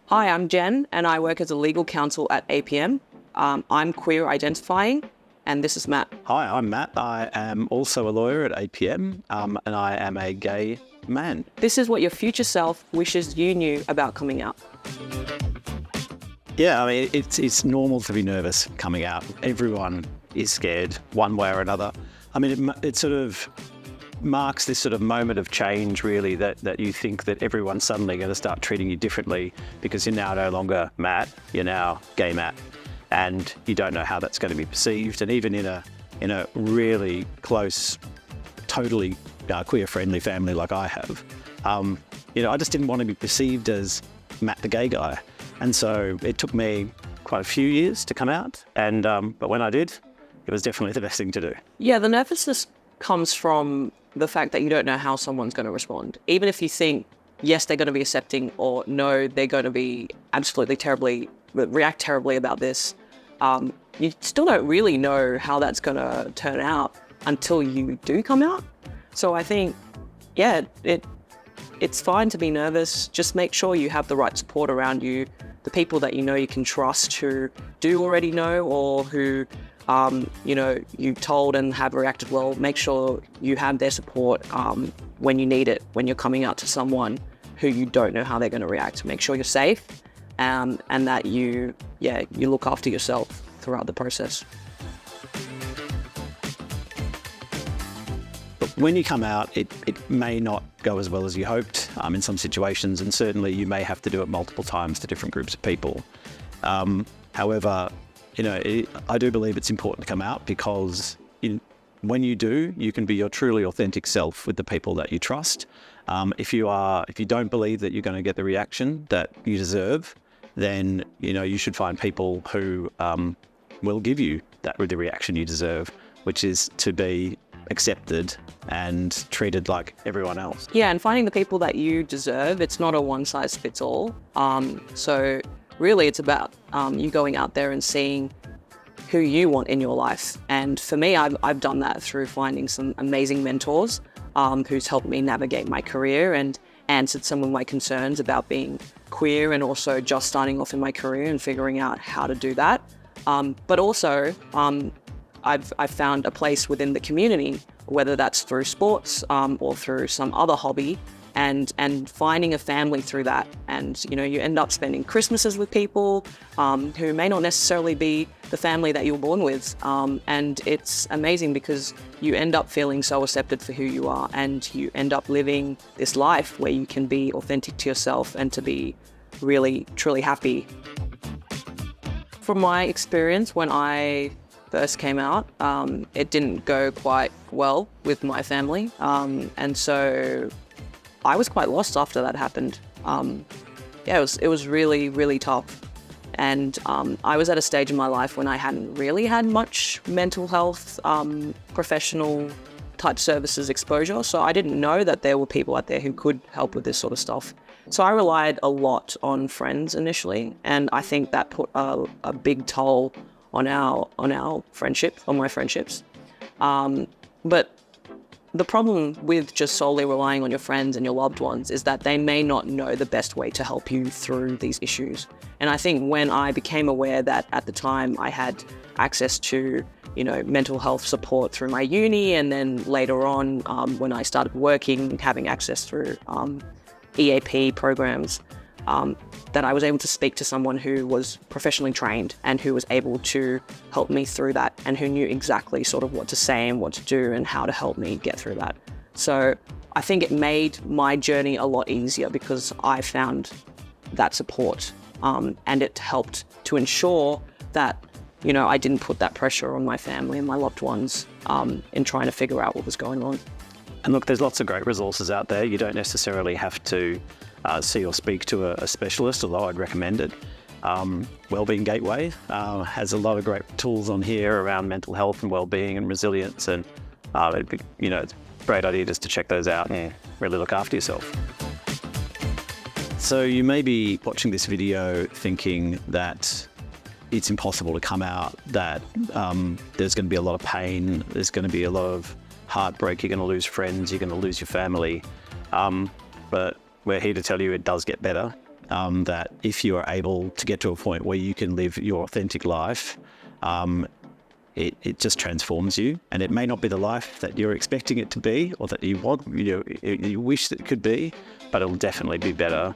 Hi, I'm Jen, and I work as a legal counsel at APM. I'm queer identifying, and this is Matt. Hi, I'm Matt. I am also a lawyer at APM, and I am a gay man. This is what your future self wishes you knew about coming out. Yeah, I mean, it's normal to be nervous coming out. Everyone is scared one way or another. I mean, it sort of marks this sort of moment of change, really, that you think that everyone's suddenly going to start treating you differently because you're now no longer Matt, you're now gay Matt, and you don't know how that's going to be perceived. And even in a really close, totally queer-friendly family like I have, I just didn't want to be perceived as Matt the gay guy. And so it took me quite a few years to come out, and but when I did, it was definitely the best thing to do. Yeah, the nervousness comes from the fact that you don't know how someone's going to respond. Even if you think, yes, they're going to be accepting, or no, they're going to be react terribly about this, you still don't really know how that's going to turn out until you do come out. So I think, yeah, it's fine to be nervous. Just make sure you have the right support around you, the people that you know you can trust who do already know, or who you've told and have reacted well. Make sure you have their support when you need it, when you're coming out to someone who you don't know how they're going to react. Make sure you're safe and that you look after yourself throughout the process. But when you come out, it may not go as well as you hoped in some situations, and certainly you may have to do it multiple times to different groups of people. However, I do believe it's important to come out because when you do, you can be your truly authentic self with the people that you trust. If you don't believe that you're going to get the reaction that you deserve, then you should find people who will give you the reaction you deserve, which is to be accepted and treated like everyone else. Yeah, and finding the people that you deserve. It's not a one size fits all. So really, it's about you going out there and seeing who you want in your life. And for me, I've done that through finding some amazing mentors who's helped me navigate my career and answered some of my concerns about being queer and also just starting off in my career and figuring out how to do that. But also, I've found a place within the community, whether that's through sports or through some other hobby, and finding a family through that. And, you end up spending Christmases with people who may not necessarily be the family that you were born with. And it's amazing because you end up feeling so accepted for who you are, and you end up living this life where you can be authentic to yourself and to be really, truly happy. From my experience, when I first came out, it didn't go quite well with my family. And so I was quite lost after that happened. It was really, really tough. And I was at a stage in my life when I hadn't really had much mental health, professional type services exposure. So I didn't know that there were people out there who could help with this sort of stuff. So I relied a lot on friends initially. And I think that put a big toll on our friendship, on my friendships. But the problem with just solely relying on your friends and your loved ones is that they may not know the best way to help you through these issues. And I think when I became aware that at the time I had access to, mental health support through my uni, and then later on when I started working, having access through EAP programs, that I was able to speak to someone who was professionally trained and who was able to help me through that, and who knew exactly sort of what to say and what to do and how to help me get through that. So I think it made my journey a lot easier because I found that support, and it helped to ensure that, I didn't put that pressure on my family and my loved ones in trying to figure out what was going on. And look, there's lots of great resources out there. You don't necessarily have to see or speak to a specialist, although I'd recommend it. Wellbeing Gateway has a lot of great tools on here around mental health and wellbeing and resilience, and it's a great idea just to check those out and really look after yourself. So you may be watching this video thinking that it's impossible to come out, that there's going to be a lot of pain, there's going to be a lot of heartbreak, you're going to lose friends, you're going to lose your family. But we're here to tell you it does get better. That if you are able to get to a point where you can live your authentic life, it just transforms you. And it may not be the life that you're expecting it to be or that you want, you wish that it could be, but it'll definitely be better.